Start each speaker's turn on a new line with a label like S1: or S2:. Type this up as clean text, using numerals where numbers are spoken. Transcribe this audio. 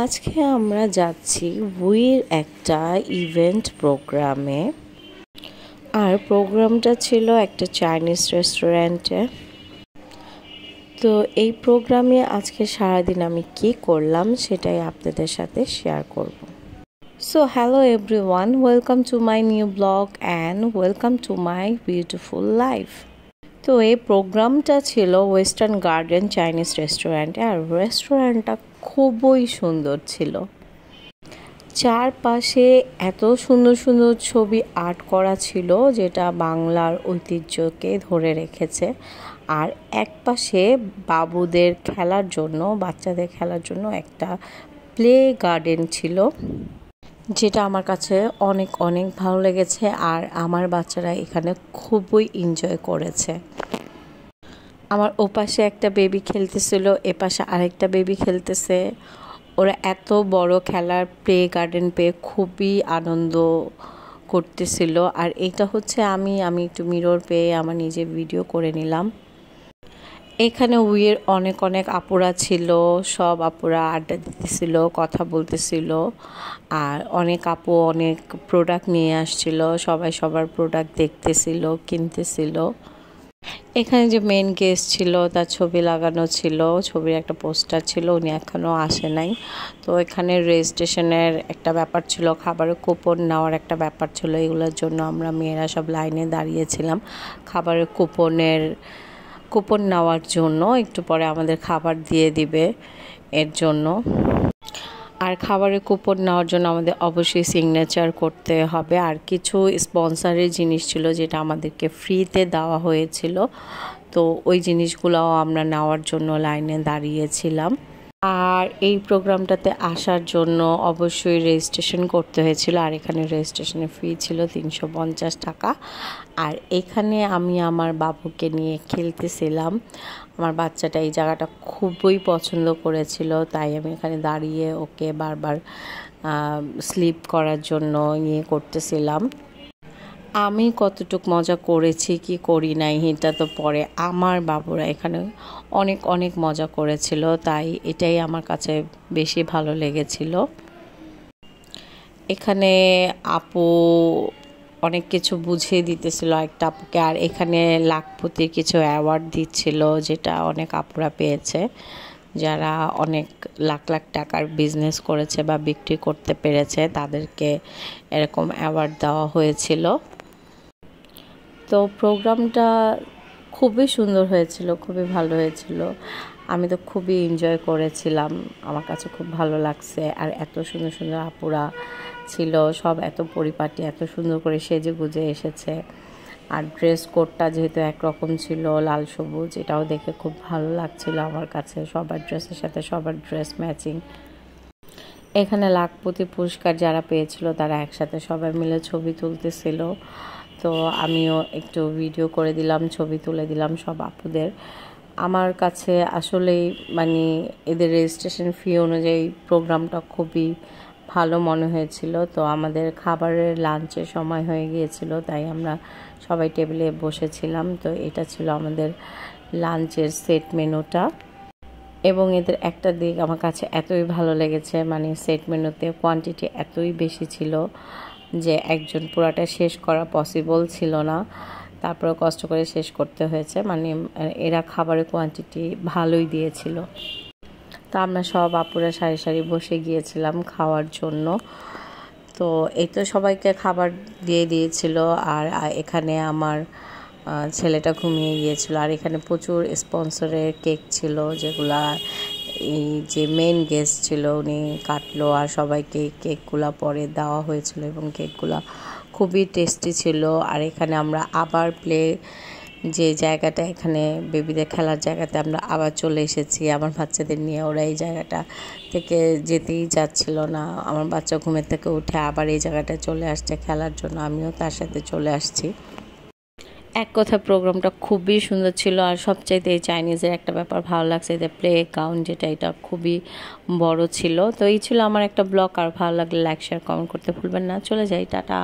S1: আজকে আমরা যাচ্ছি উইর একটা ইভেন্ট প্রোগ্রামে। আর প্রোগ্রামটা ছিল একটা চাইনিজ রেস্টুরেন্টে। তো এই প্রোগ্রামে আজকে সারাদিন আমি কি করলাম সেটাই আপনাদের সাথে শেয়ার করব। So hello everyone, welcome to my new blog and welcome to my beautiful life. তো এই প্রোগ্রামটা ছিল ওয়েস্টার্ন গার্ডেন চাইনিজ রেস্টুরেন্টে। আর রেস্টুরেন্টটা খুবই সুন্দর ছিল। চারপাশে এত সুন্দর সুন্দর ছবি আর্ট করা ছিল যেটা বাংলার ঐতিহ্যকে ধরে রেখেছে। আর একপাশে বাবুদের খেলার জন্য, বাচ্চাদের খেলার জন্য একটা প্লে গার্ডেন ছিল, যেটা আমার কাছে অনেক অনেক ভালো লেগেছে। আর আমার বাচ্চারা এখানে খুবই এনজয় করেছে। আমার ওপাশে একটা বেবি খেলতেছিল, এপাশে আরেকটা বেবি খেলতেছে। ওরা এত বড় খেলার প্লে গার্ডেন পেয়ে খুবই আনন্দ করতেছিল। আর এটা হচ্ছে আমি একটু মিরর পেয়ে আমার নিজে ভিডিও করে নিলাম। এখানে উইয়ের অনেক অনেক আপুরা ছিল, সব আপুরা আড্ডা দিতেছিল, কথা বলতেছিল। আর অনেক আপু অনেক প্রোডাক্ট নিয়ে আসছিল, সবাই সবার প্রোডাক্ট দেখতেছিল, কিনতেছিল। এখানে যে মেন গেস্ট ছিল তার ছবি লাগানো ছিল, ছবির একটা পোস্টার ছিল, উনি এখনও আসে নাই। তো এখানে রেজিস্ট্রেশনের একটা ব্যাপার ছিল, খাবারের কুপন নেওয়ার একটা ব্যাপার ছিল। এগুলোর জন্য আমরা মেয়েরা সব লাইনে দাঁড়িয়েছিলাম খাবারের কুপন নেওয়ার জন্য। একটু পরে আমাদের খাবার দিয়ে দিবে এর জন্য। আর খাবারের কুপন নেওয়ার জন্য আমাদের অবশ্যই সিগনেচার করতে হবে। আর কিছু স্পন্সরের জিনিস ছিল যেটা আমাদেরকে ফ্রিতে দেওয়া হয়েছিল, তো ওই জিনিসগুলোও আমরা নেওয়ার জন্য লাইনে দাঁড়িয়েছিলাম। আর এই প্রোগ্রামটাতে আসার জন্য অবশ্যই রেজিস্ট্রেশন করতে হয়েছিল। আর এখানে রেজিস্ট্রেশনের ফি ছিল 350 টাকা। আর এখানে আমি আমার বাবুকে নিয়ে খেলতেছিলাম। আমার বাচ্চাটা এই জায়গাটা খুবই পছন্দ করেছিল, তাই আমি এখানে দাঁড়িয়ে ওকে বারবার স্লিপ করার জন্য করতেছিলাম। আমি কতটুক মজা করেছি কি করি নাই এটা তো পরে, আমার বাবুরা এখানে অনেক অনেক মজা করেছিল, তাই এটাই আমার কাছে বেশি ভালো লেগেছিল। এখানে আপু অনেক কিছু বুঝিয়ে দিতেছিল একটা আপুকে। আর এখানে লাখপতির কিছু অ্যাওয়ার্ড দিচ্ছিল, যেটা অনেক আপুরা পেয়েছে, যারা অনেক লাখ লাখ টাকার বিজনেস করেছে বা বিক্রি করতে পেরেছে, তাদেরকে এরকম অ্যাওয়ার্ড দেওয়া হয়েছিল। তো প্রোগ্রামটা খুবই সুন্দর হয়েছিল, খুবই ভালো হয়েছিল। আমি তো খুবই এনজয় করেছিলাম, আমার কাছে খুব ভালো লাগছে। আর এত সুন্দর সুন্দর আপুরা ছিল, সব এত পরিপাটি, এত সুন্দর করে সেজে গুজে এসেছে। আর ড্রেস কোডটা যেহেতু একরকম ছিল, লাল সবুজ, এটাও দেখে খুব ভালো লাগছিল আমার কাছে। সবার ড্রেসের সাথে সবার ড্রেস ম্যাচিং। এখানে লাখপতি পুরস্কার যারা পেয়েছিল তারা একসাথে সবাই মিলে ছবি তুলতেছিল। তো আমিও একটু ভিডিও করে দিলাম, ছবি তুলে দিলাম সব আপুদের। আমার কাছে আসলেই এদের রেজিস্ট্রেশন ফি অনুযায়ী প্রোগ্রামটা খুবই ভালো মনে হয়েছিল। তো আমাদের খাবারের লাঞ্চের সময় হয়ে গিয়েছিল, তাই আমরা সবাই টেবিলে বসেছিলাম। তো এটা ছিল আমাদের লাঞ্চের সেট মেনুটা। এবং এদের একটা দিক আমার কাছে এতই ভালো লেগেছে, সেট মেনুতে কোয়ান্টিটি এতই বেশি ছিল যে একজন পুরাটা শেষ করা পসিবল ছিল না। তারপরে কষ্ট করে শেষ করতে হয়েছে, এরা খাবারের কোয়ান্টিটি ভালোই দিয়েছিল। তো আমরা সব আপুরা সারি সারি বসে গিয়েছিলাম খাওয়ার জন্য। তো এই তো সবাইকে খাবার দিয়ে দিয়েছিল। আর এখানে আমার ছেলেটা ঘুমিয়ে গিয়েছিল। আর এখানে প্রচুর স্পন্সরের কেক ছিল, যেগুলা এই যে মেন গেস্ট ছিল উনি কাটলো। আর সবাইকে কেকগুলা পরে দেওয়া হয়েছিল এবং কেকগুলা খুবই টেস্টি ছিল। আর এখানে আমরা আবার যে জায়গাটা, এখানে বেবিদের খেলার জায়গাতে আমরা আবার চলে এসেছি আমার বাচ্চাদের নিয়ে। ওরা এই জায়গাটা থেকে যেতেই যাচ্ছিল না। আমার বাচ্চা ঘুমের থেকে উঠে আবার এই জায়গাটায় চলে আসছে খেলার জন্য, আমিও তার সাথে চলে আসছি। এক কথা প্রোগ্রামটা খুবই সুন্দর ছিল। আর সবচাইতে এই চাইনিজের একটা ব্যাপার ভালো লাগছে, এদের প্লে গ্রাউন্ড যেটা, এটা খুবই বড় ছিল। তো এই ছিল আমার একটা ব্লগ। আর ভালো লাগলে লাইক শেয়ার কমেন্ট করতে ভুলবেন না। চলে যাই, টাটা।